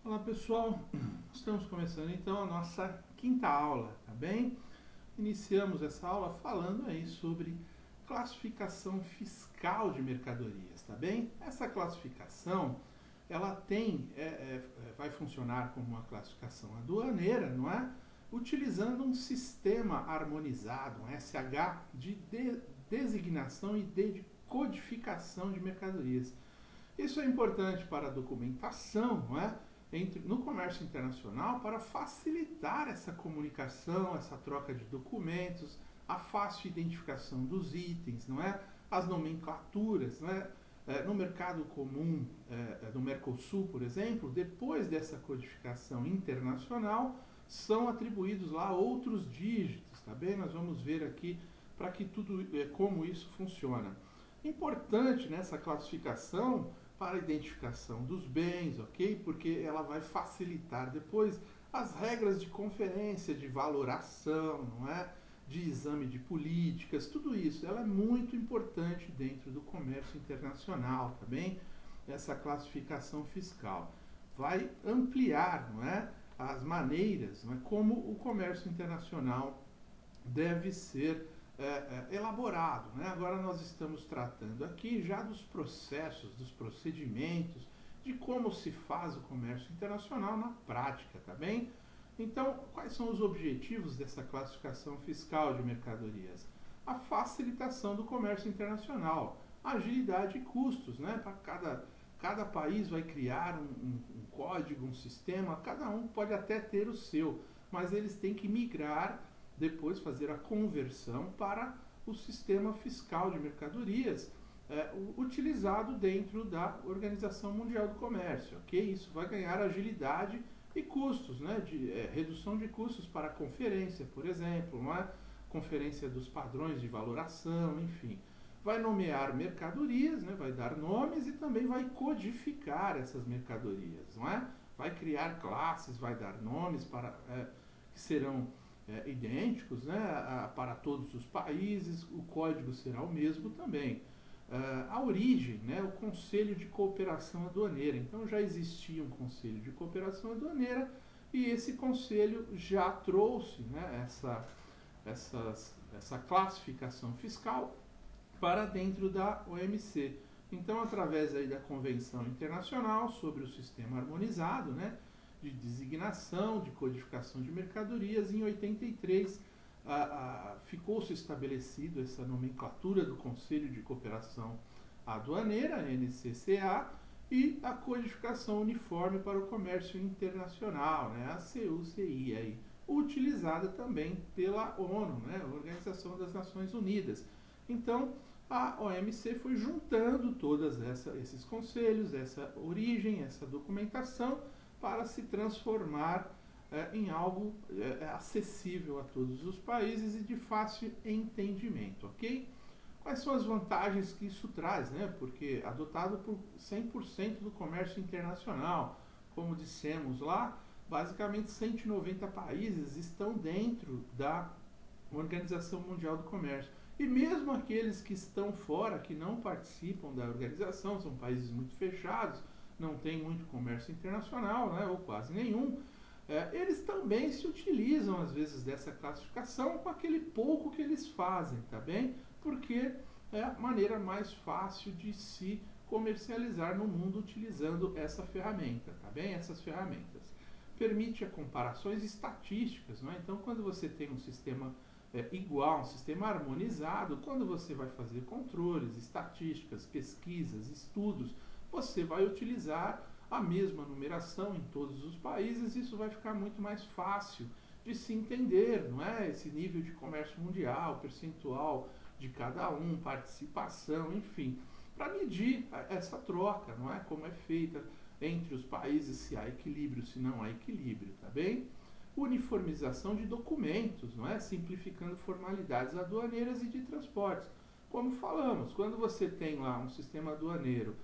Olá pessoal, estamos começando então a nossa quinta aula, tá bem? Iniciamos essa aula falando aí sobre classificação fiscal de mercadorias, tá bem? Essa classificação, ela vai funcionar como uma classificação aduaneira, não é? Utilizando um sistema harmonizado, um SH de designação e de codificação de mercadorias. Isso é importante para a documentação, não é? No comércio internacional para facilitar essa comunicação, essa troca de documentos, a fácil identificação dos itens, não é? As nomenclaturas, não é? No mercado comum do Mercosul, por exemplo, depois dessa codificação internacional, são atribuídos lá outros dígitos, tá bem? Nós vamos ver aqui para que tudo como isso funciona. Importante nessa classificação para a identificação dos bens, ok? Porque ela vai facilitar depois as regras de conferência, de valoração, não é? De exame de políticas, tudo isso. Ela é muito importante dentro do comércio internacional, tá bem? Essa classificação fiscal vai ampliar, não é? As maneiras, não é? Como o comércio internacional deve ser elaborado, né? Agora nós estamos tratando aqui já dos processos, dos procedimentos, de como se faz o comércio internacional na prática, tá bem? Então, quais são os objetivos dessa classificação fiscal de mercadorias? A facilitação do comércio internacional, agilidade e custos, né? Para cada país vai criar um código, um sistema, cada um pode até ter o seu, mas eles têm que migrar depois fazer a conversão para o sistema fiscal de mercadorias utilizado dentro da Organização Mundial do Comércio, ok? Isso vai ganhar agilidade e custos, né? Redução de custos para a conferência, por exemplo, não é? Conferência dos padrões de valoração, enfim. Vai nomear mercadorias, né? Vai dar nomes e também vai codificar essas mercadorias, não é? Vai criar classes, vai dar nomes para que serão idênticos, né, para todos os países, o código será o mesmo também. A origem, né, o Conselho de Cooperação Aduaneira. Então já existia um Conselho de Cooperação Aduaneira e esse conselho já trouxe, né, essa classificação fiscal para dentro da OMC. Então, através aí da Convenção Internacional sobre o Sistema Harmonizado, né, de designação, de codificação de mercadorias, em 83 ficou-se estabelecido essa nomenclatura do Conselho de Cooperação Aduaneira, NCCA, e a codificação uniforme para o comércio internacional, né, a CUCI, aí, utilizada também pela ONU, né, Organização das Nações Unidas. Então, a OMC foi juntando todos esses conselhos, essa origem, essa documentação, para se transformar em algo acessível a todos os países e de fácil entendimento, ok? Quais são as vantagens que isso traz, né? Porque adotado por 100% do comércio internacional, como dissemos lá, basicamente 190 países estão dentro da Organização Mundial do Comércio. E mesmo aqueles que estão fora, que não participam da organização, são países muito fechados, não tem muito comércio internacional, né, ou quase nenhum, eles também se utilizam às vezes dessa classificação com aquele pouco que eles fazem, tá bem? Porque é a maneira mais fácil de se comercializar no mundo utilizando essa ferramenta, tá bem? Essas ferramentas. Permite comparações estatísticas, não é? Então, quando você tem um sistema igual, um sistema harmonizado, quando você vai fazer controles, estatísticas, pesquisas, estudos, você vai utilizar a mesma numeração em todos os países, isso vai ficar muito mais fácil de se entender, não é? Esse nível de comércio mundial, percentual de cada um, participação, enfim, para medir essa troca, não é? Como é feita entre os países, se há equilíbrio, se não há equilíbrio, tá bem? Uniformização de documentos, não é? Simplificando formalidades aduaneiras e de transportes. Como falamos, quando você tem lá um sistema aduaneiro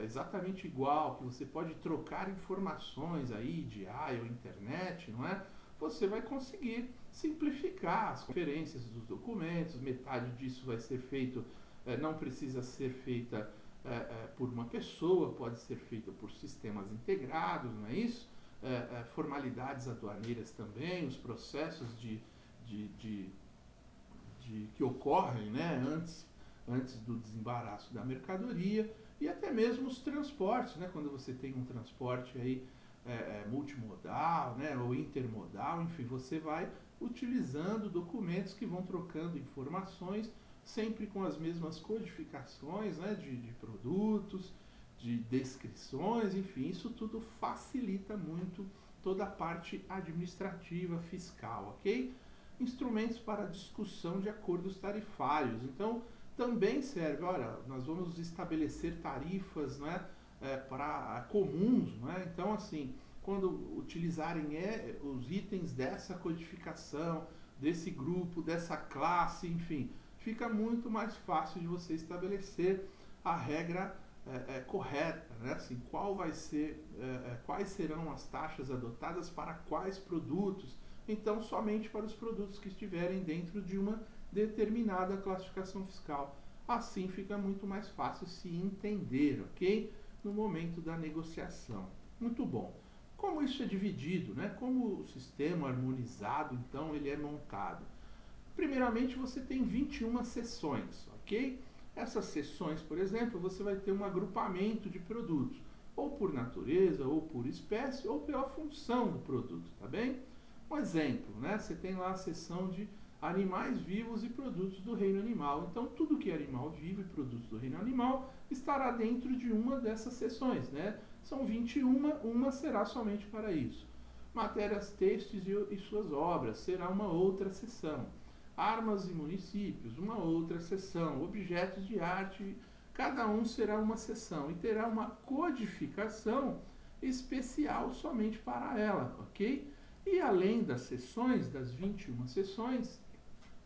exatamente igual, que você pode trocar informações aí de ou internet, não é? Você vai conseguir simplificar as conferências dos documentos, metade disso vai ser feito, não precisa ser feita por uma pessoa, pode ser feita por sistemas integrados, não é isso? Formalidades aduaneiras também, os processos que ocorrem, né, antes do desembaraço da mercadoria, e até mesmo os transportes, né, quando você tem um transporte aí, multimodal, né, ou intermodal, enfim, você vai utilizando documentos que vão trocando informações, sempre com as mesmas codificações, né, de produtos, de descrições, enfim, isso tudo facilita muito toda a parte administrativa, fiscal, ok? Instrumentos para discussão de acordos tarifários. Então, também serve, olha, nós vamos estabelecer tarifas, né, para comuns, né? Então, assim, quando utilizarem os itens dessa codificação, desse grupo, dessa classe, enfim, fica muito mais fácil de você estabelecer a regra correta, né? Assim, quais serão as taxas adotadas para quais produtos. Então, somente para os produtos que estiverem dentro de uma determinada classificação fiscal. Assim fica muito mais fácil se entender, ok? No momento da negociação. Muito bom. Como isso é dividido, né? Como o sistema harmonizado, então, ele é montado? Primeiramente, você tem 21 seções, ok? Essas seções, por exemplo, você vai ter um agrupamento de produtos, ou por natureza, ou por espécie, ou pela função do produto, tá bem? Um exemplo, né? Você tem lá a seção de animais vivos e produtos do reino animal. Então, tudo que é animal vivo e produtos do reino animal estará dentro de uma dessas seções, né? São 21, uma será somente para isso. Matérias têxteis e suas obras será uma outra seção. Armas e municípios, uma outra seção. Objetos de arte, cada um será uma seção e terá uma codificação especial somente para ela, ok? E além das seções, das 21 seções,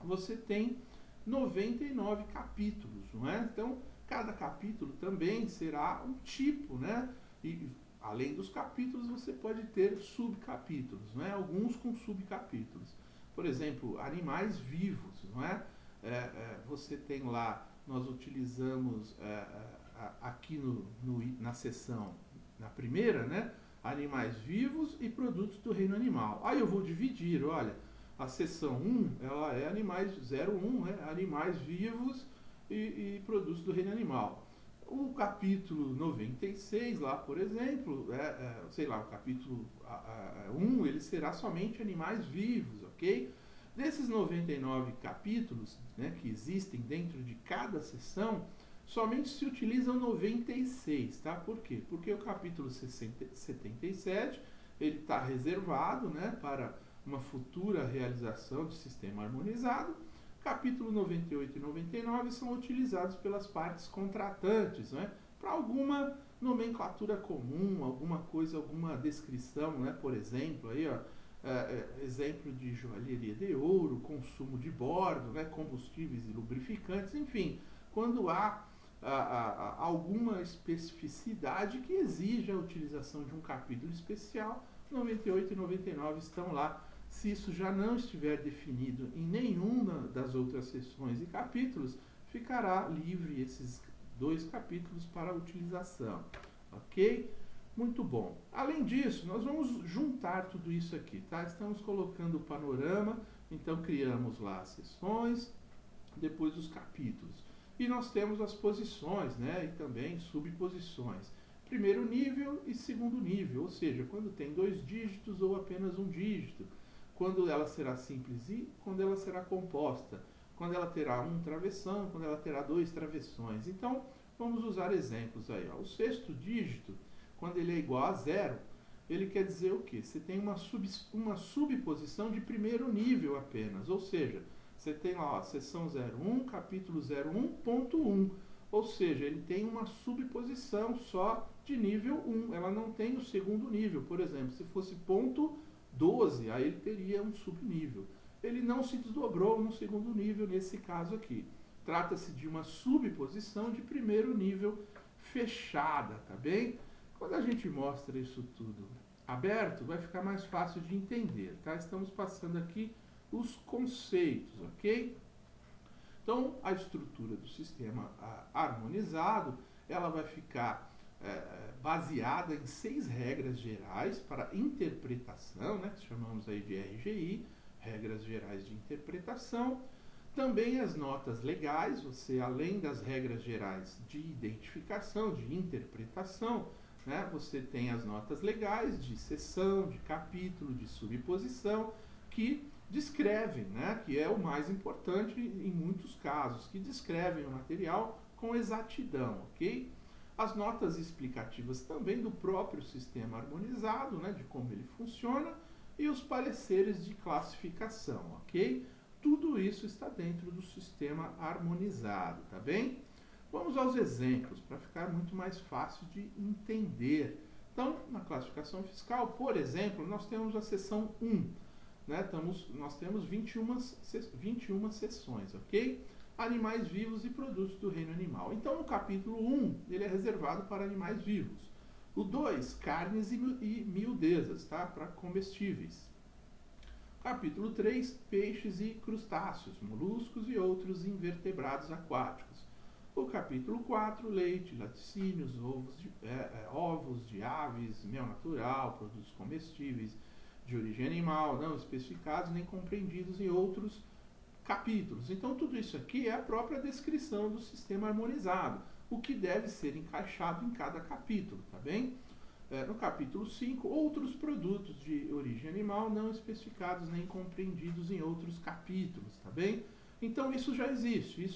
você tem 99 capítulos, não é? Então, cada capítulo também será um tipo, né? E além dos capítulos, você pode ter subcapítulos, não é? Alguns com subcapítulos. Por exemplo, animais vivos, não é? Você tem lá, nós utilizamos aqui na seção, na primeira, né? Animais vivos e produtos do reino animal. Aí eu vou dividir, olha, a seção 1, ela é animais 01, né? Animais vivos e produtos do reino animal. O capítulo 96 lá, por exemplo, sei lá, o capítulo 1, ele será somente animais vivos, ok? Desses 99 capítulos, né, que existem dentro de cada seção, somente se utilizam 96, tá? Por quê? Porque o capítulo 77, ele está reservado, né, para uma futura realização de sistema harmonizado. Capítulo 98 e 99 são utilizados pelas partes contratantes, né, para alguma nomenclatura comum, alguma coisa, alguma descrição, né, por exemplo, aí, ó, exemplo de joalheria de ouro, consumo de bordo, né, combustíveis e lubrificantes, enfim, quando há alguma especificidade que exija a utilização de um capítulo especial, 98 e 99 estão lá. Se isso já não estiver definido em nenhuma das outras seções e capítulos, ficará livre esses 2 capítulos para utilização, ok? Muito bom. Além disso, nós vamos juntar tudo isso aqui, tá? Estamos colocando o panorama, então criamos lá as seções, depois os capítulos. E nós temos as posições, né? E também subposições. Primeiro nível e segundo nível, ou seja, quando tem 2 dígitos ou apenas um dígito. Quando ela será simples e quando ela será composta. Quando ela terá um travessão, quando ela terá 2 travessões. Então, vamos usar exemplos aí. Ó. O 6º dígito, quando ele é igual a 0, ele quer dizer o quê? Você tem uma subposição de primeiro nível apenas, ou seja, você tem lá a seção 01, capítulo 01.1, ou seja, ele tem uma subposição só de nível 1, ela não tem o segundo nível. Por exemplo, se fosse ponto 12, aí ele teria um subnível. Ele não se desdobrou no segundo nível nesse caso aqui. Trata-se de uma subposição de primeiro nível fechada, tá bem? Quando a gente mostra isso tudo aberto, vai ficar mais fácil de entender, tá? Estamos passando aqui os conceitos, ok? Então, a estrutura do sistema harmonizado, ela vai ficar baseada em 6 regras gerais para interpretação, né, que chamamos aí de RGI, regras gerais de interpretação. Também as notas legais, você além das regras gerais de identificação, de interpretação, né, você tem as notas legais de seção, de capítulo, de subposição, que descrevem, né, que é o mais importante em muitos casos, que descrevem o material com exatidão, ok? As notas explicativas também do próprio sistema harmonizado, né, de como ele funciona, e os pareceres de classificação, ok? Tudo isso está dentro do sistema harmonizado, tá bem? Vamos aos exemplos, para ficar muito mais fácil de entender. Então, na classificação fiscal, por exemplo, nós temos a seção 1, né? Nós temos 21 seções, ok? Animais vivos e produtos do reino animal. Então, no capítulo 1, ele é reservado para animais vivos. O 2, carnes e miudezas, tá? Para comestíveis. Capítulo 3, peixes e crustáceos, moluscos e outros invertebrados aquáticos. O capítulo 4, leite, laticínios, ovos de aves, mel natural, produtos comestíveis de origem animal, não especificados nem compreendidos em outros capítulos. Então, tudo isso aqui é a própria descrição do sistema harmonizado, o que deve ser encaixado em cada capítulo, tá bem? No capítulo 5, outros produtos de origem animal não especificados nem compreendidos em outros capítulos, tá bem? Então, isso já existe.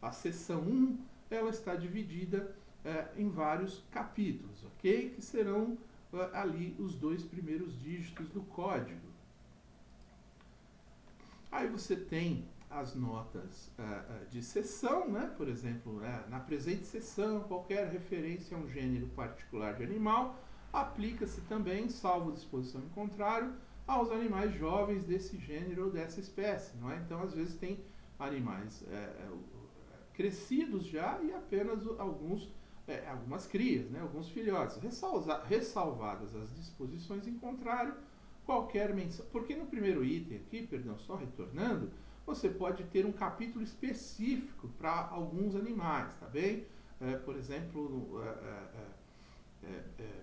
A seção 1, ela está dividida em vários capítulos, ok? Que serão ali os 2 primeiros dígitos do código. Aí você tem as notas de seção, né? Por exemplo, na presente seção, qualquer referência a um gênero particular de animal aplica-se também, salvo disposição em contrário, aos animais jovens desse gênero ou dessa espécie, não é? Então, às vezes, tem animais crescidos já e apenas algumas crias, né? Alguns filhotes, ressalvadas as disposições em contrário, qualquer menção. Porque no primeiro item aqui, só retornando, você pode ter um capítulo específico para alguns animais, tá bem? Por exemplo,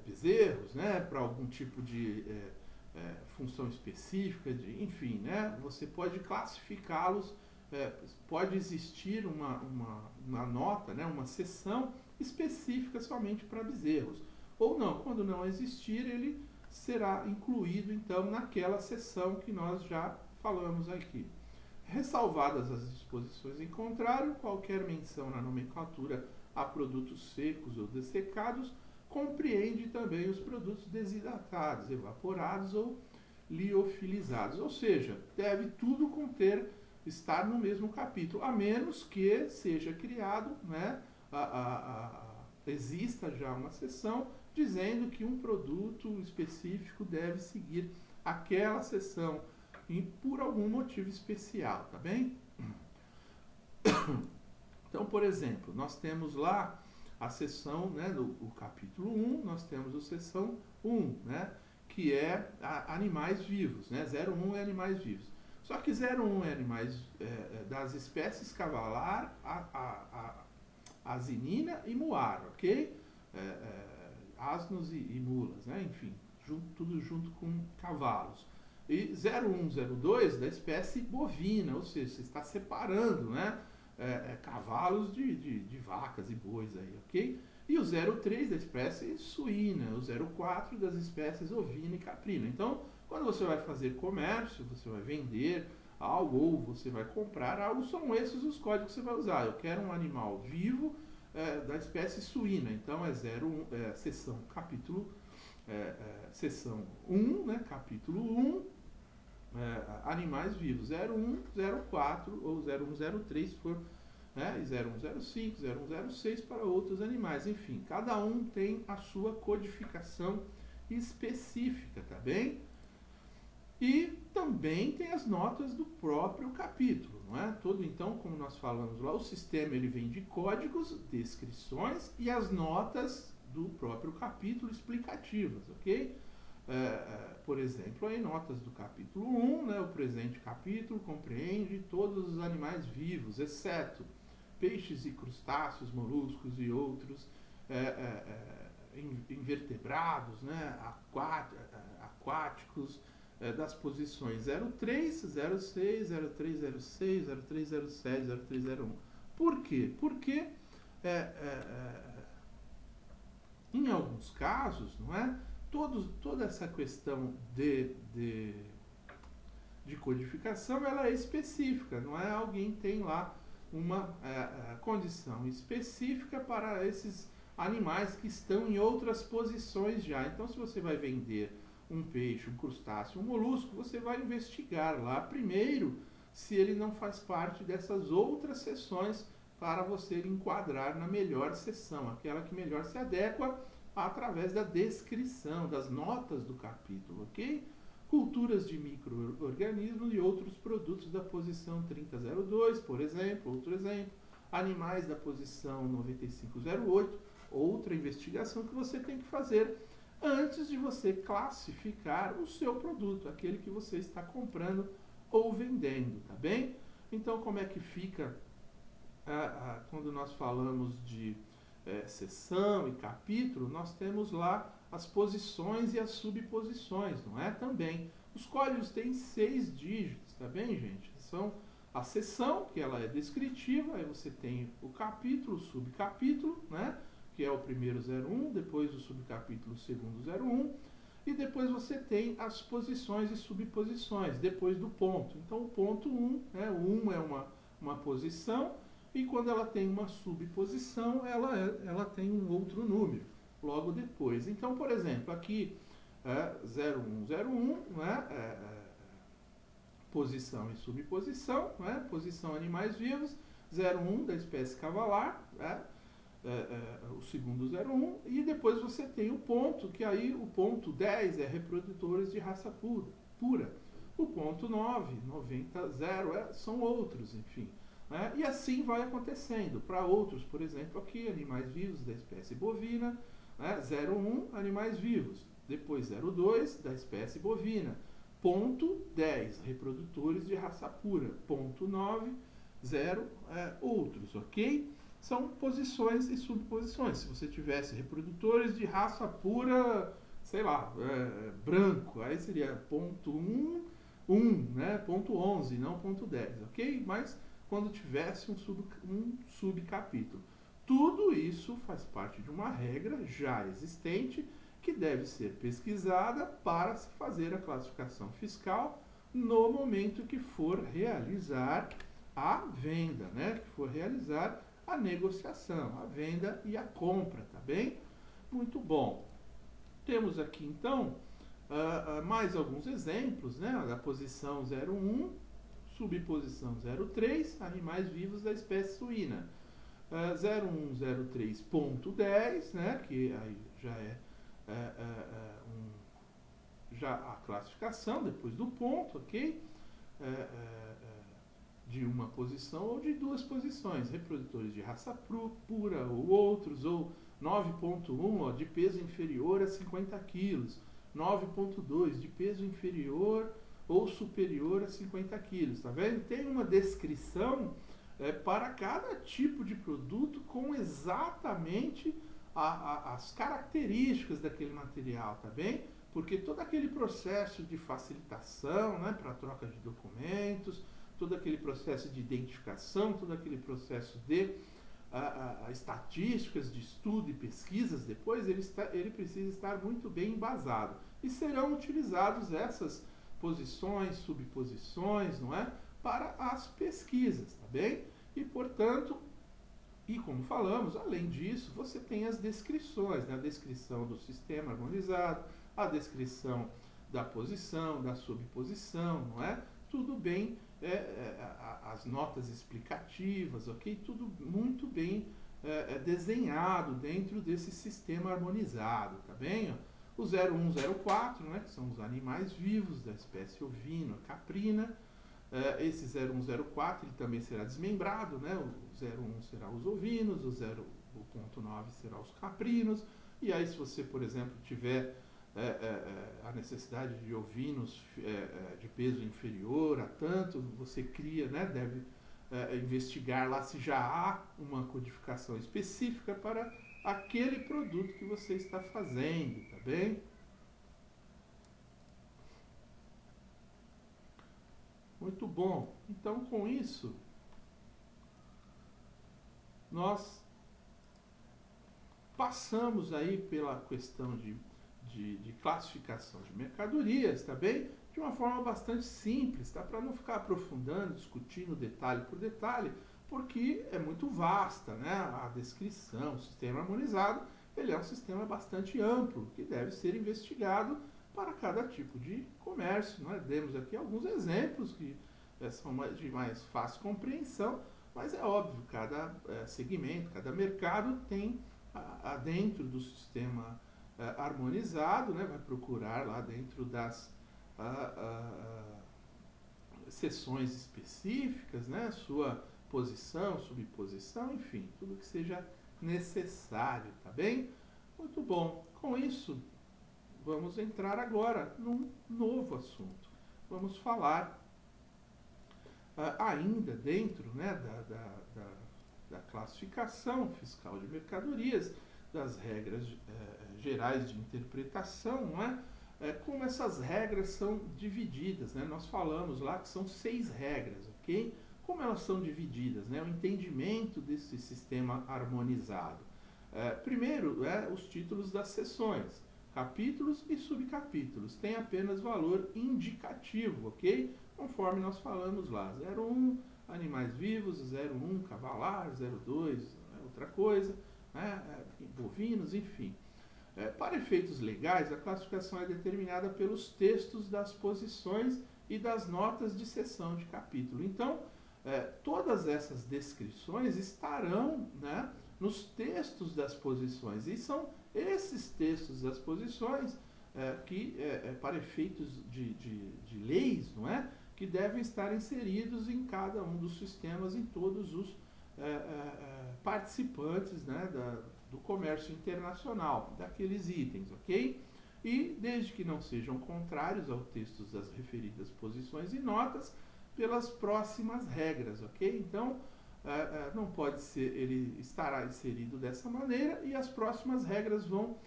bezerros, né? Para algum tipo de função específica, enfim, né? Você pode classificá-los, pode existir uma nota, né? Uma seção específica somente para bezerros. Ou não, quando não existir, ele será incluído, então, naquela seção que nós já falamos aqui. Ressalvadas as disposições em contrário, qualquer menção na nomenclatura a produtos secos ou dessecados compreende também os produtos desidratados, evaporados ou liofilizados. Ou seja, deve tudo estar no mesmo capítulo, a menos que seja criado, né, exista já uma seção dizendo que um produto específico deve seguir aquela seção e por algum motivo especial, tá bem? Então, por exemplo, nós temos lá a seção, né, o capítulo 1, nós temos a seção 1, né, que é animais vivos, né, 01 é animais vivos. Só que 01 é animais das espécies cavalar, asinina e muar, ok? Asnos e mulas, né, enfim, tudo junto com cavalos. E 0102 da espécie bovina, ou seja, você está separando, né, cavalos de vacas e bois aí, ok? E o 03 da espécie suína, o 04 das espécies ovina e caprina. Então, quando você vai fazer comércio, você vai vender algo ou você vai comprar algo, são esses os códigos que você vai usar. Eu quero um animal vivo da espécie suína, então seção capítulo, seção 1, né, capítulo 1, animais vivos, 01, 04 ou 0103 se for, né, e 0105, 0106 para outros animais. Enfim, cada um tem a sua codificação específica, tá bem? E também tem as notas do próprio capítulo, não é? Então, como nós falamos lá, o sistema ele vem de códigos, descrições e as notas do próprio capítulo explicativas, ok? Por exemplo, aí notas do capítulo 1, né, o presente capítulo compreende todos os animais vivos, exceto peixes e crustáceos, moluscos e outros invertebrados, né, aquáticos, das posições 03, 06, 0306, 0307, 0301. Por quê? Porque em alguns casos, não é? Toda essa questão de codificação, ela é específica, não é? Alguém tem lá uma condição específica para esses animais que estão em outras posições já. Então, se você vai vender um peixe, um crustáceo, um molusco, você vai investigar lá primeiro se ele não faz parte dessas outras seções para você enquadrar na melhor seção, aquela que melhor se adequa através da descrição, das notas do capítulo, ok? Culturas de micro-organismos e outros produtos da posição 3002, por exemplo, outro exemplo, animais da posição 9508, outra investigação que você tem que fazer antes de você classificar o seu produto, aquele que você está comprando ou vendendo, tá bem? Então, como é que fica quando nós falamos de seção e capítulo? Nós temos lá as posições e as subposições, não é? Também. Os códigos têm 6 dígitos, tá bem, gente? São a seção, que ela é descritiva, aí você tem o capítulo, o subcapítulo, né? Que é o primeiro 01, depois o subcapítulo, o segundo 01, e depois você tem as posições e subposições, depois do ponto. Então, o ponto 1, né? O 1 é uma posição, e quando ela tem uma subposição, ela tem um outro número logo depois. Então, por exemplo, aqui 0101, né? Posição e subposição, né? Posição animais vivos, 01 da espécie cavalar, né? O segundo 01, e depois você tem o ponto, que aí o ponto 10 é reprodutores de raça pura. O ponto 9, 90, 0 são outros, enfim. Né? E assim vai acontecendo. Para outros, por exemplo, aqui, animais vivos da espécie bovina, né? 01, animais vivos. Depois 02, da espécie bovina. Ponto 10, reprodutores de raça pura. Ponto 9, 0, outros, ok? São posições e subposições. Se você tivesse reprodutores de raça pura, sei lá, branco, aí seria ponto 1, né? Ponto 11, não ponto 10, ok? Mas quando tivesse um subcapítulo. Tudo isso faz parte de uma regra já existente que deve ser pesquisada para se fazer a classificação fiscal no momento que for realizar a venda, né? Que for realizar a negociação, a venda e a compra, tá bem? Muito bom. Temos aqui, então, mais alguns exemplos, né? Da posição 01, subposição 03, animais vivos da espécie suína. 0103.10, né? Que aí já já a classificação depois do ponto, ok? De uma posição ou de duas posições, reprodutores de raça pura ou outros, ou 9.1, de peso inferior a 50 kg, 9.2, de peso inferior ou superior a 50 kg, tá vendo? Tem uma descrição para cada tipo de produto com exatamente as características daquele material, tá bem? Porque todo aquele processo de facilitação, né, para troca de documentos, todo aquele processo de identificação, todo aquele processo de estatísticas de estudo e pesquisas, depois ele precisa estar muito bem embasado. E serão utilizados essas posições, subposições, não é? Para as pesquisas, tá bem? E, portanto, e como falamos, além disso, você tem as descrições, né? A descrição do sistema harmonizado, a descrição da posição, da subposição, não é? Tudo bem, as notas explicativas, ok? Tudo muito bem desenhado dentro desse sistema harmonizado, tá bem? O 0104, né, que são os animais vivos da espécie ovina, caprina. Esse 0104 ele também será desmembrado, né? O 01 será os ovinos, o ponto 9 será os caprinos. E aí, se você, por exemplo, tiver a necessidade de ovinos de peso inferior a tanto, você cria, né, deve investigar lá se já há uma codificação específica para aquele produto que você está fazendo, tá bem? Muito bom. Então, com isso, nós passamos aí pela questão de classificação de mercadorias, tá bem? De uma forma bastante simples, tá? Para não ficar aprofundando, discutindo detalhe por detalhe, porque é muito vasta, né? A descrição, o sistema harmonizado, ele é um sistema bastante amplo, que deve ser investigado para cada tipo de comércio. Nós demos aqui alguns exemplos que são de mais fácil compreensão, mas é óbvio, cada segmento, cada mercado tem dentro do sistema harmonizado, né, vai procurar lá dentro das seções específicas, né, sua posição, subposição, enfim, tudo que seja necessário, tá bem? Muito bom. Com isso, vamos entrar agora num novo assunto. Vamos falar ainda dentro, né, da classificação fiscal de mercadorias, das regras gerais de interpretação, não é? Como essas regras são divididas, né? Nós falamos lá que são 6 regras, ok? Como elas são divididas, né? O entendimento desse sistema harmonizado. Primeiro, os títulos das seções, capítulos e subcapítulos, têm apenas valor indicativo, ok? Conforme nós falamos lá, 01, animais vivos, 01, cavalar, 02, outra coisa, né? Bovinos, enfim. Para efeitos legais, a classificação é determinada pelos textos das posições e das notas de seção de capítulo. Então, todas essas descrições estarão, né, nos textos das posições, e são esses textos das posições que, para efeitos de leis, não é, que devem estar inseridos em cada um dos sistemas, em todos os participantes, né, do comércio internacional, daqueles itens, ok? E desde que não sejam contrários ao texto das referidas posições e notas, pelas próximas regras, ok? Então, não pode ser, ele estará inserido dessa maneira, e as próximas regras vão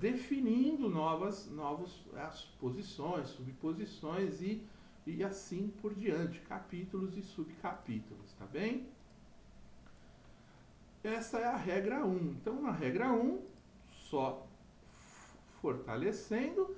definindo novas posições, subposições e assim por diante, capítulos e subcapítulos, tá bem? Essa é a regra 1. Então, na regra 1, só fortalecendo,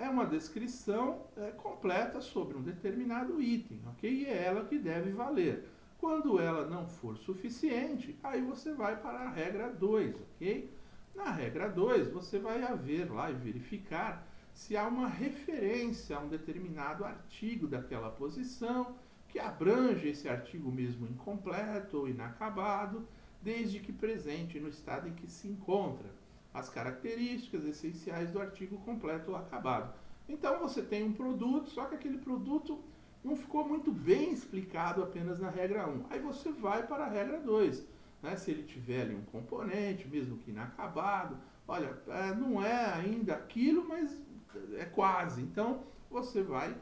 é uma descrição completa sobre um determinado item, ok? E é ela que deve valer. Quando ela não for suficiente, aí você vai para a regra 2, ok? Na regra 2, você vai ver lá e verificar se há uma referência a um determinado artigo daquela posição, que abrange esse artigo mesmo incompleto ou inacabado, desde que presente no estado em que se encontra as características essenciais do artigo completo ou acabado. Então você tem um produto, só que aquele produto não ficou muito bem explicado apenas na regra 1. Aí você vai para a regra 2. Né? Se ele tiver ali um componente, mesmo que inacabado, olha, não é ainda aquilo, mas é quase. Então você vai,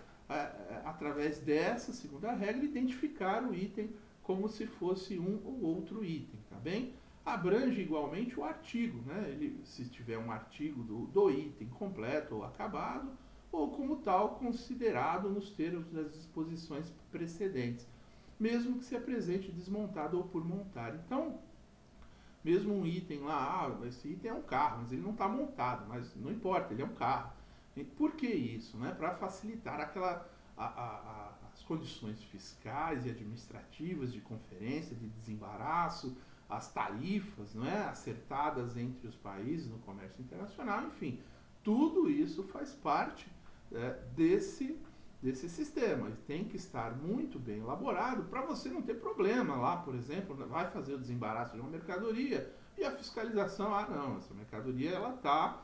através dessa segunda regra, identificar o item como se fosse um ou outro item, tá bem? Abrange igualmente o artigo, né? Se tiver um artigo do item completo ou acabado, ou como tal considerado nos termos das disposições precedentes, mesmo que se apresente desmontado ou por montar. Então, mesmo um item lá, esse item é um carro, mas ele não está montado, mas não importa, ele é um carro. E por que isso? Né? Para facilitar as condições fiscais e administrativas de conferência, de desembaraço, as tarifas, não é, acertadas entre os países no comércio internacional, enfim, tudo isso faz parte desse sistema. Ele tem que estar muito bem elaborado para você não ter problema lá, por exemplo, vai fazer o desembaraço de uma mercadoria e a fiscalização, não, essa mercadoria ela está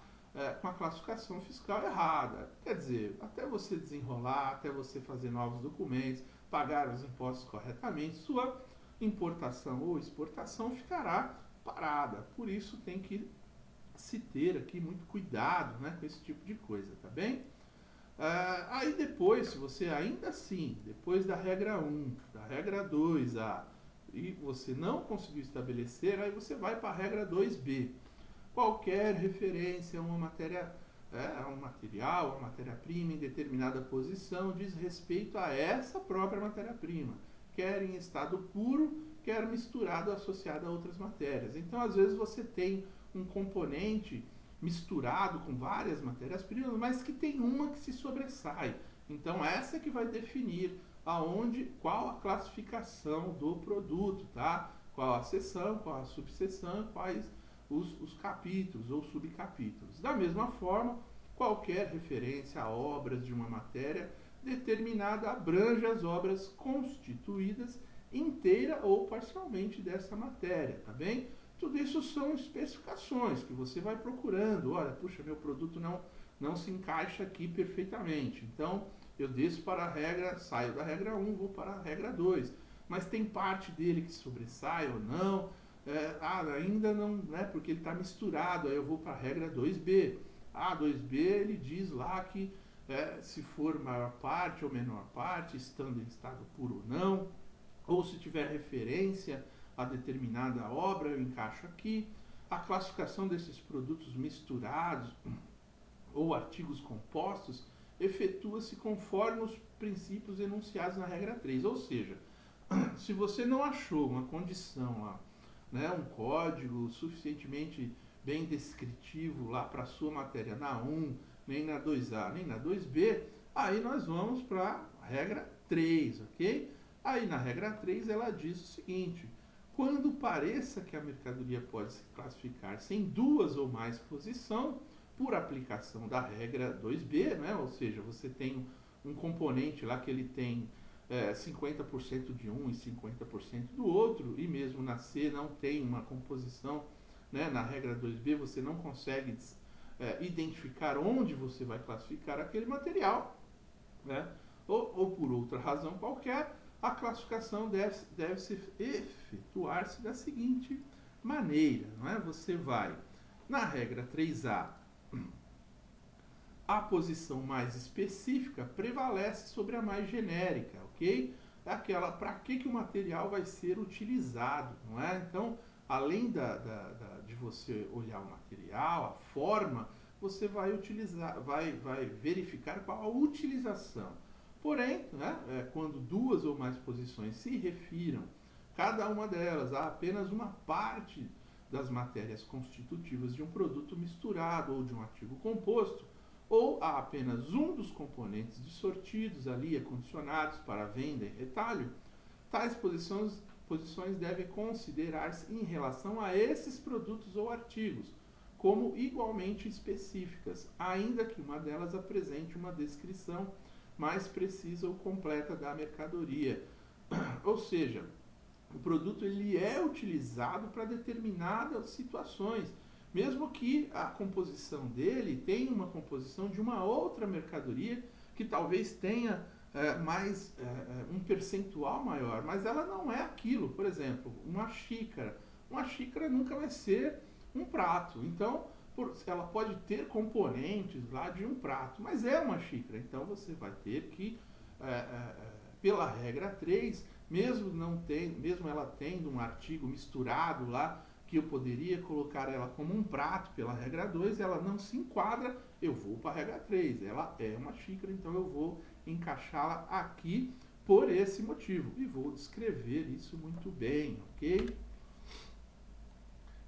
com a classificação fiscal errada. Quer dizer, até você desenrolar, até você fazer novos documentos, pagar os impostos corretamente, sua importação ou exportação ficará parada. Por isso tem que se ter aqui muito cuidado, né, com esse tipo de coisa, tá bem? Aí depois, se você ainda assim, depois da regra 1, da regra 2, e você não conseguiu estabelecer, aí você vai para a regra 2B. Qualquer referência a uma matéria, a um material, a uma matéria-prima em determinada posição diz respeito a essa própria matéria-prima, quer em estado puro, quer misturado associado a outras matérias. Então, às vezes você tem um componente misturado com várias matérias-primas, mas que tem uma que se sobressai. Então, essa que vai definir qual a classificação do produto, tá? Qual a seção, qual a subseção, quais os capítulos ou subcapítulos. Da mesma forma, qualquer referência a obras de uma matéria determinada abrange as obras constituídas inteira ou parcialmente dessa matéria, tá bem? Tudo isso são especificações que você vai procurando. Olha, puxa, meu produto não se encaixa aqui perfeitamente. Então, eu desço para a regra, saio da regra 1, vou para a regra 2. Mas tem parte dele que sobressai ou não. Ainda não, né, porque ele está misturado, aí eu vou para a regra 2B. 2B ele diz lá que se for maior parte ou menor parte, estando em estado puro ou não, ou se tiver referência a determinada obra, eu encaixo aqui. A classificação desses produtos misturados ou artigos compostos efetua-se conforme os princípios enunciados na regra 3. Ou seja, se você não achou uma condição lá, né, um código suficientemente bem descritivo lá para a sua matéria na 1, nem na 2A, nem na 2B, aí nós vamos para a regra 3, ok? Aí na regra 3 ela diz o seguinte: quando pareça que a mercadoria pode se classificar sem duas ou mais posições, por aplicação da regra 2B, né? Ou seja, você tem um componente lá que ele tem 50% de um e 50% do outro, e mesmo na C não tem uma composição, né? Na regra 2B você não consegue identificar onde você vai classificar aquele material, né? Ou por outra razão qualquer, a classificação deve efetuar-se da seguinte maneira, não é? Você vai na regra 3A, a posição mais específica prevalece sobre a mais genérica, ok? Aquela para que o material vai ser utilizado, não é? Então, além de você olhar o material, a forma, você vai utilizar, vai verificar qual a utilização. Porém, né, quando duas ou mais posições se refiram, cada uma delas a apenas uma parte das matérias constitutivas de um produto misturado ou de um artigo composto, ou a apenas um dos componentes dissortidos ali, acondicionados para venda em retalho, tais posições devem considerar-se em relação a esses produtos ou artigos como igualmente específicas, ainda que uma delas apresente uma descrição mais precisa ou completa da mercadoria. Ou seja, o produto ele é utilizado para determinadas situações, mesmo que a composição dele tenha uma composição de uma outra mercadoria que talvez tenha um percentual maior, mas ela não é aquilo. Por exemplo, uma xícara. Uma xícara nunca vai ser um prato. Então, ela pode ter componentes lá de um prato, mas é uma xícara. Então, você vai ter que, pela regra 3, mesmo ela tendo um artigo misturado lá, que eu poderia colocar ela como um prato pela regra 2, ela não se enquadra, eu vou para a regra 3. Ela é uma xícara, então eu vou encaixá-la aqui por esse motivo. E vou descrever isso muito bem, ok?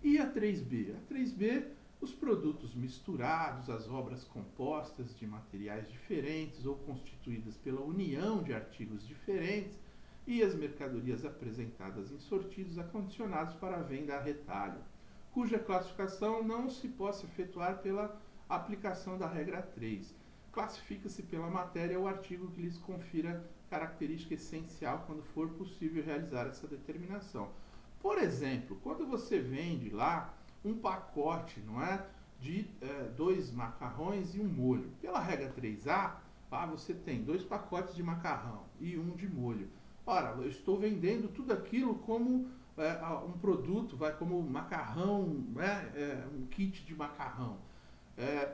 E a 3B? A 3B, os produtos misturados, as obras compostas de materiais diferentes ou constituídas pela união de artigos diferentes, e as mercadorias apresentadas em sortidos acondicionados para venda a retalho, cuja classificação não se possa efetuar pela aplicação da regra 3. Classifica-se pela matéria ou artigo que lhes confira característica essencial quando for possível realizar essa determinação. Por exemplo, quando você vende lá um pacote, não é, de 2 macarrões e um molho. Pela regra 3A, você tem 2 pacotes de macarrão e um de molho. Ora, eu estou vendendo tudo aquilo como um produto, como macarrão, um kit de macarrão.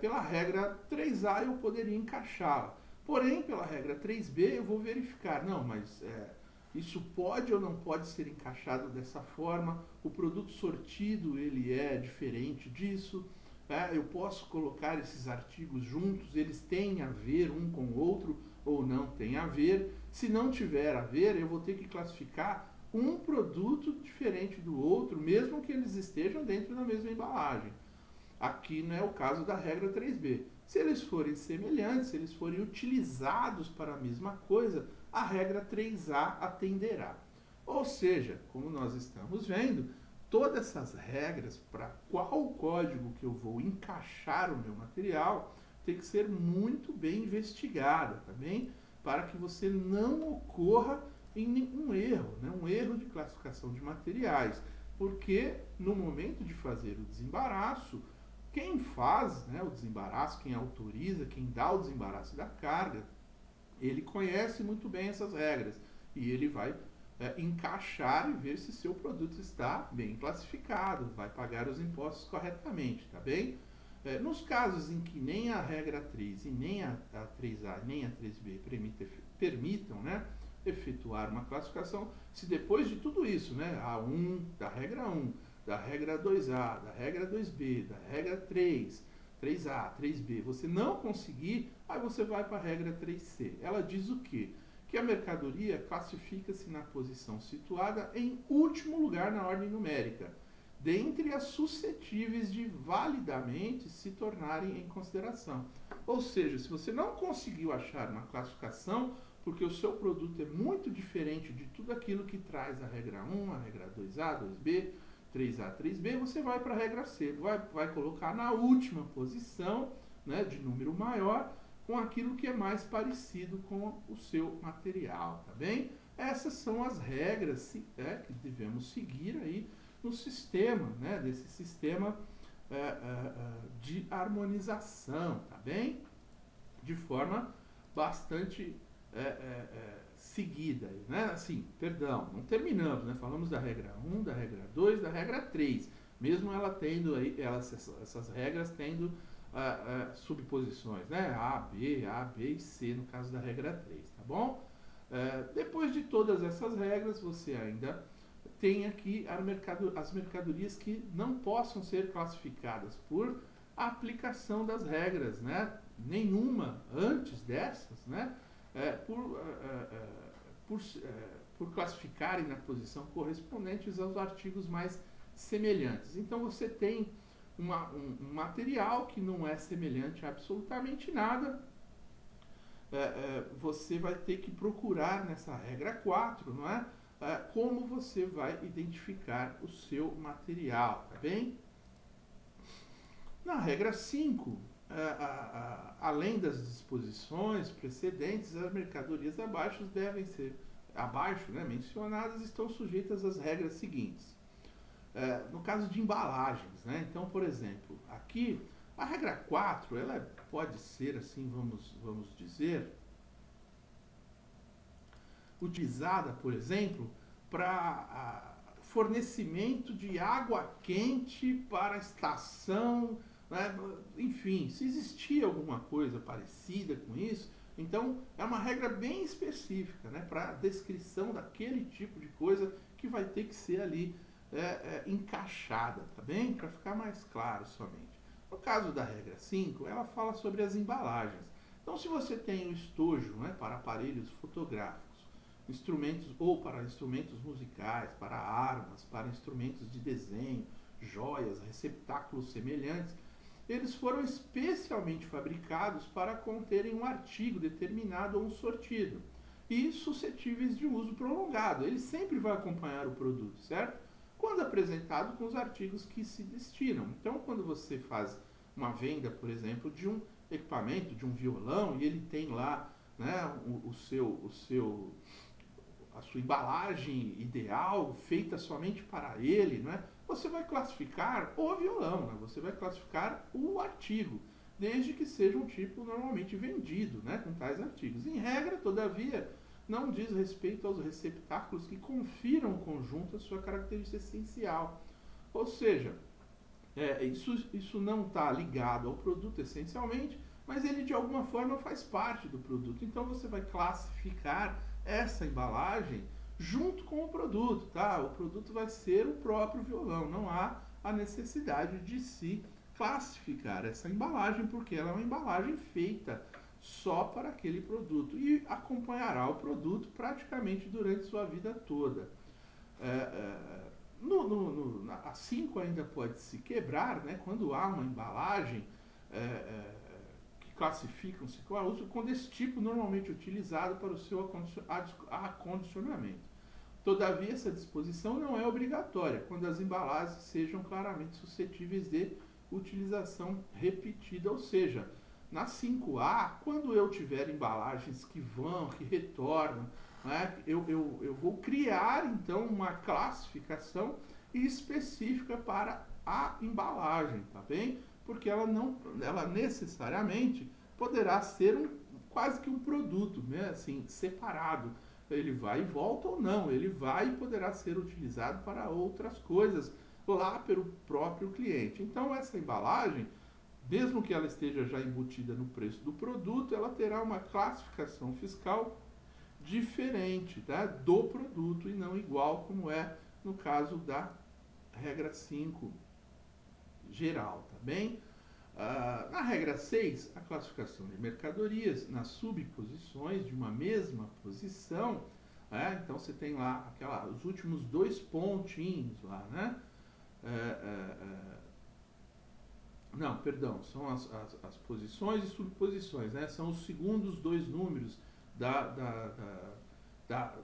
Pela regra 3A eu poderia encaixá-la. Porém, pela regra 3B eu vou verificar, não, mas Isso pode ou não pode ser encaixado dessa forma? O produto sortido, ele é diferente disso? Eu posso colocar esses artigos juntos, eles têm a ver um com o outro ou não tem a ver? Se não tiver a ver, eu vou ter que classificar um produto diferente do outro, mesmo que eles estejam dentro da mesma embalagem. Aqui não é o caso da regra 3B. Se eles forem semelhantes, se eles forem utilizados para a mesma coisa, a regra 3A atenderá. Ou seja, como nós estamos vendo, todas essas regras para qual código que eu vou encaixar o meu material tem que ser muito bem investigada, tá bem? Para que você não ocorra em nenhum erro, né? Um erro de classificação de materiais, porque no momento de fazer o desembaraço, quem faz, né, o desembaraço, quem autoriza, quem dá o desembaraço da carga, ele conhece muito bem essas regras e ele vai encaixar e ver se seu produto está bem classificado, vai pagar os impostos corretamente, tá bem? Nos casos em que nem a regra 3 e nem a 3A nem a 3B permitam, né, efetuar uma classificação, se depois de tudo isso, né, da regra 1, da regra 2A, da regra 2B, da regra 3, 3A, 3B, você não conseguir, aí você vai para a regra 3C. Ela diz o quê? Que a mercadoria classifica-se na posição situada em último lugar na ordem numérica, dentre as suscetíveis de validamente se tornarem em consideração. Ou seja, se você não conseguiu achar uma classificação, porque o seu produto é muito diferente de tudo aquilo que traz a regra 1, a regra 2A, 2B, 3A, 3B, você vai para a regra C, vai colocar na última posição, né, de número maior, com aquilo que é mais parecido com o seu material, tá bem? Essas são as regras que devemos seguir aí no sistema, né, desse sistema de harmonização, tá bem? De forma bastante seguida, né? Assim, perdão, não terminamos, né? Falamos da regra 1, da regra 2, da regra 3, mesmo ela tendo aí, essas regras tendo subposições, né? A, B e C, no caso da regra 3, tá bom? Depois de todas essas regras, você ainda tem aqui as mercadorias que não possam ser classificadas por aplicação das regras, né? Nenhuma antes dessas, né? Por classificarem na posição correspondentes aos artigos mais semelhantes. Então você tem um material que não é semelhante a absolutamente nada, você vai ter que procurar nessa regra 4, não é? Como você vai identificar o seu material, tá bem? Na regra 5, além das disposições precedentes, as mercadorias abaixo, né, mencionadas estão sujeitas às regras seguintes. No caso de embalagens, né? Então, por exemplo, aqui a regra 4, ela pode ser, assim, vamos dizer, utilizada, por exemplo, para fornecimento de água quente para a estação, né? Enfim, se existia alguma coisa parecida com isso, então é uma regra bem específica, né, para a descrição daquele tipo de coisa que vai ter que ser ali encaixada, tá bem? Para ficar mais claro somente. No caso da regra 5, ela fala sobre as embalagens. Então, se você tem um estojo, né, para aparelhos fotográficos, instrumentos ou para instrumentos musicais, para armas, para instrumentos de desenho, joias, receptáculos semelhantes, eles foram especialmente fabricados para conterem um artigo determinado ou um sortido e suscetíveis de uso prolongado. Ele sempre vai acompanhar o produto, certo? Quando apresentado com os artigos que se destinam. Então, quando você faz uma venda, por exemplo, de um equipamento, de um violão, e ele tem lá, né, a sua embalagem ideal, feita somente para ele, né, você vai classificar o violão, né, você vai classificar o artigo, desde que seja um tipo normalmente vendido, né, com tais artigos. Em regra, todavia, não diz respeito aos receptáculos que confiram ao conjunto a sua característica essencial. Ou seja, isso não está ligado ao produto essencialmente, mas ele de alguma forma faz parte do produto. Então você vai classificar essa embalagem junto com o produto, tá? O produto vai ser o próprio violão, não há a necessidade de se classificar essa embalagem, porque ela é uma embalagem feita só para aquele produto e acompanhará o produto praticamente durante sua vida toda. A 5 ainda pode se quebrar, né, quando há uma embalagem que classifica um ciclo a uso com desse tipo normalmente utilizado para o seu acondicionamento. Todavia, essa disposição não é obrigatória quando as embalagens sejam claramente suscetíveis de utilização repetida, ou seja, na 5A, quando eu tiver embalagens que vão, que retornam, né, eu vou criar então uma classificação específica para a embalagem, tá bem? Porque ela necessariamente poderá ser quase que um produto, né, assim, separado. Ele vai e volta ou não, ele vai e poderá ser utilizado para outras coisas lá pelo próprio cliente. Então essa embalagem, mesmo que ela esteja já embutida no preço do produto, ela terá uma classificação fiscal diferente, tá, do produto e não igual como é no caso da regra 5 geral, tá bem? Na regra 6, a classificação de mercadorias nas subposições de uma mesma posição, então você tem lá os últimos 2 pontinhos lá, né? Não, perdão, são as posições e subposições, né? São os segundos 2 números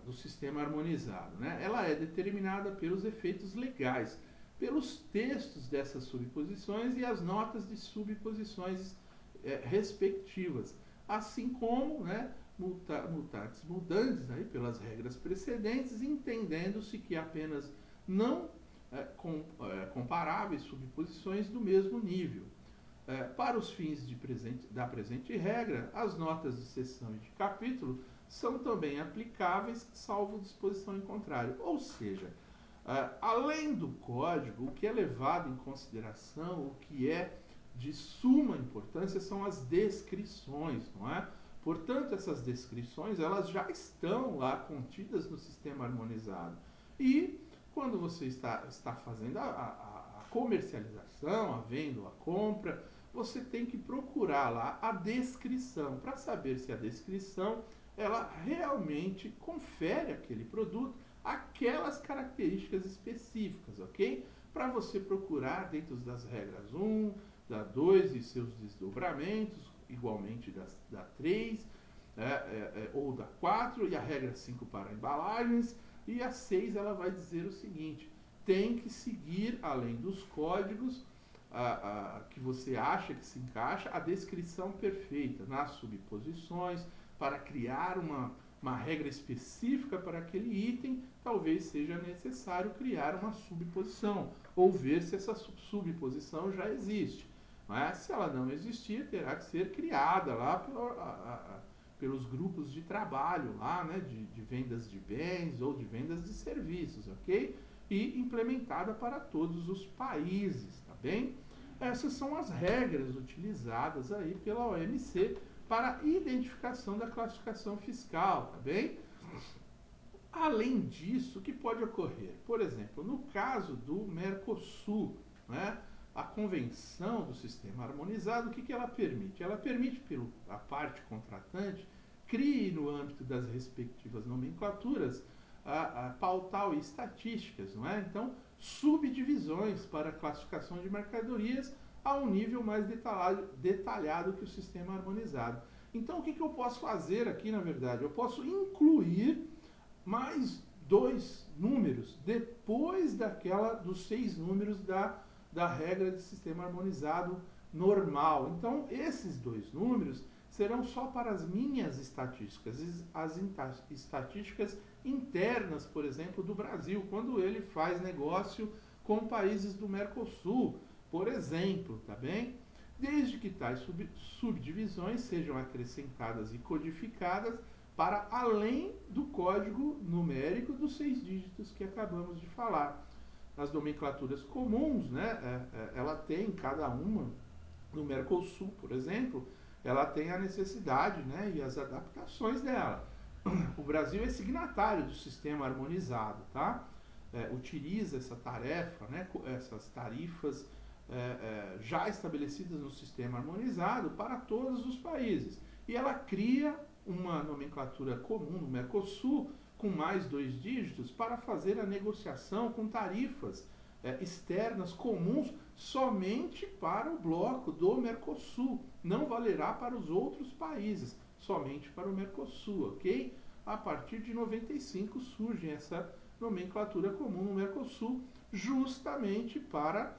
do sistema harmonizado, né? Ela é determinada pelos efeitos legais, pelos textos dessas subposições e as notas de subposições respectivas, assim como, né, mutatis mudandis, aí, pelas regras precedentes, entendendo-se que apenas não comparáveis subposições do mesmo nível. Para os fins da presente regra, as notas de seção e de capítulo são também aplicáveis, salvo disposição em contrário. Ou seja, além do código, o que é levado em consideração, o que é de suma importância são as descrições, não é? Portanto, essas descrições, elas já estão lá contidas no sistema harmonizado. E quando você está fazendo a comercialização, a venda ou a compra, você tem que procurar lá a descrição, para saber se a descrição ela realmente confere àquele produto aquelas características específicas, ok? Para você procurar dentro das regras 1, da 2 e seus desdobramentos, igualmente da 3, ou da 4, e a regra 5 para embalagens, e a 6 ela vai dizer o seguinte: tem que seguir, além dos códigos que você acha que se encaixa, a descrição perfeita nas subposições, para criar uma regra específica para aquele item, talvez seja necessário criar uma subposição, ou ver se essa subposição já existe. Mas, se ela não existir, terá que ser criada lá pelos grupos de trabalho, lá, né, de vendas de bens ou de vendas de serviços, ok? E implementada para todos os países, tá bem? Essas são as regras utilizadas aí pela OMC para identificação da classificação fiscal, tá bem? Além disso, o que pode ocorrer? Por exemplo, no caso do Mercosul, né, a convenção do sistema harmonizado, o que ela permite? Ela permite, a parte contratante, crie no âmbito das respectivas nomenclaturas pautal e estatísticas, não é? Então, subdivisões para a classificação de mercadorias a um nível mais detalhado que o sistema harmonizado. Então, o que eu posso fazer aqui, na verdade? Eu posso incluir mais 2 números depois dos 6 números da regra de sistema harmonizado normal. Então, esses 2 números serão só para as minhas estatísticas, as estatísticas internas, por exemplo, do Brasil, quando ele faz negócio com países do Mercosul, por exemplo, tá bem? Desde que tais subdivisões sejam acrescentadas e codificadas para além do código numérico dos 6 dígitos que acabamos de falar. Nas nomenclaturas comuns, né, ela tem cada uma, no Mercosul, por exemplo, ela tem a necessidade, né, e as adaptações dela. o Brasil é signatário do sistema harmonizado, tá? Utiliza essa tarefa, né, essas tarifas já estabelecidas no sistema harmonizado para todos os países. E ela cria uma nomenclatura comum no Mercosul com mais 2 dígitos para fazer a negociação com tarifas externas comuns somente para o bloco do Mercosul. Não valerá para os outros países, somente para o Mercosul, ok? A partir de 95 surge essa nomenclatura comum no Mercosul, justamente para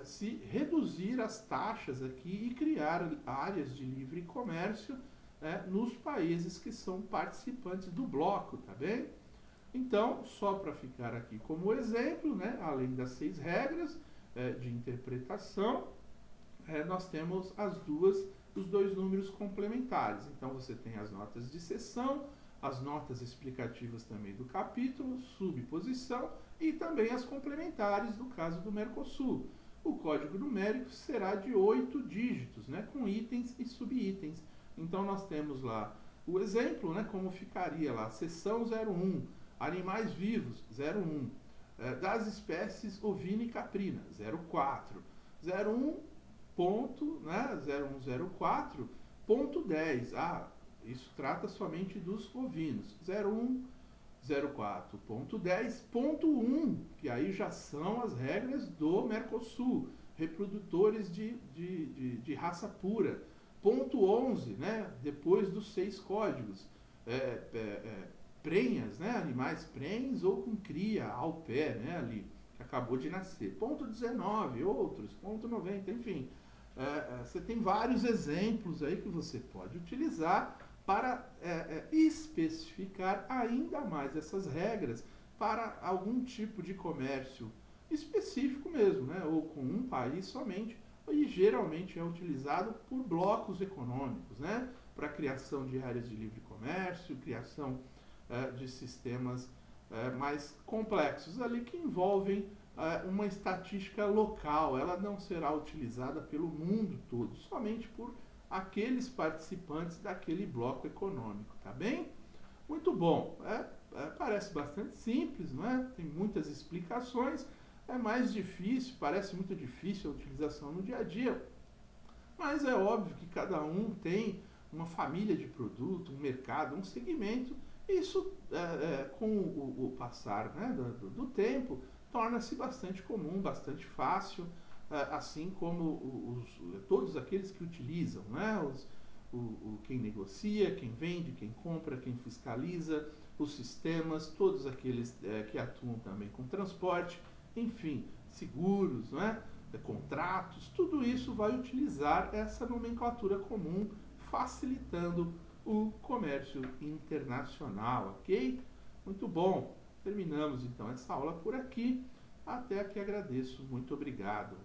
se reduzir as taxas aqui e criar áreas de livre comércio nos países que são participantes do bloco, tá bem? Então, só para ficar aqui como exemplo, né, além das 6 regras de interpretação, nós temos os 2 números complementares. Então, você tem as notas de seção, as notas explicativas também do capítulo, subposição e também as complementares no caso do Mercosul. O código numérico será de 8 dígitos, né, com itens e subitens. Então, nós temos lá o exemplo, né, como ficaria lá, seção 01, animais vivos, 01, das espécies ovina e caprina, 04, 01, né, 0104.10, isso trata somente dos ovinos, 01, 04.10.1, que aí já são as regras do Mercosul, reprodutores de raça pura. Ponto 11, né, depois dos 6 códigos, prenhas, né, animais prenhes ou com cria ao pé, né, ali, que acabou de nascer. Ponto 19, outros, ponto 90, enfim. Você tem vários exemplos aí que você pode utilizar para especificar ainda mais essas regras para algum tipo de comércio específico mesmo, né, ou com um país somente, e geralmente é utilizado por blocos econômicos, né, para criação de áreas de livre comércio, criação de sistemas mais complexos ali que envolvem uma estatística local. Ela não será utilizada pelo mundo todo, somente por aqueles participantes daquele bloco econômico, tá bem? Muito bom. Parece bastante simples, não é? Tem muitas explicações. É mais difícil, parece muito difícil a utilização no dia a dia, mas é óbvio que cada um tem uma família de produto, um mercado, um segmento. Isso, com o passar, né, do tempo, torna-se bastante comum, bastante fácil, assim como todos aqueles que utilizam, né, quem negocia, quem vende, quem compra, quem fiscaliza, os sistemas, todos aqueles que atuam também com transporte, enfim, seguros, né, contratos, tudo isso vai utilizar essa nomenclatura comum, facilitando o comércio internacional, ok? Muito bom. Terminamos então essa aula por aqui. Até aqui agradeço. Muito obrigado.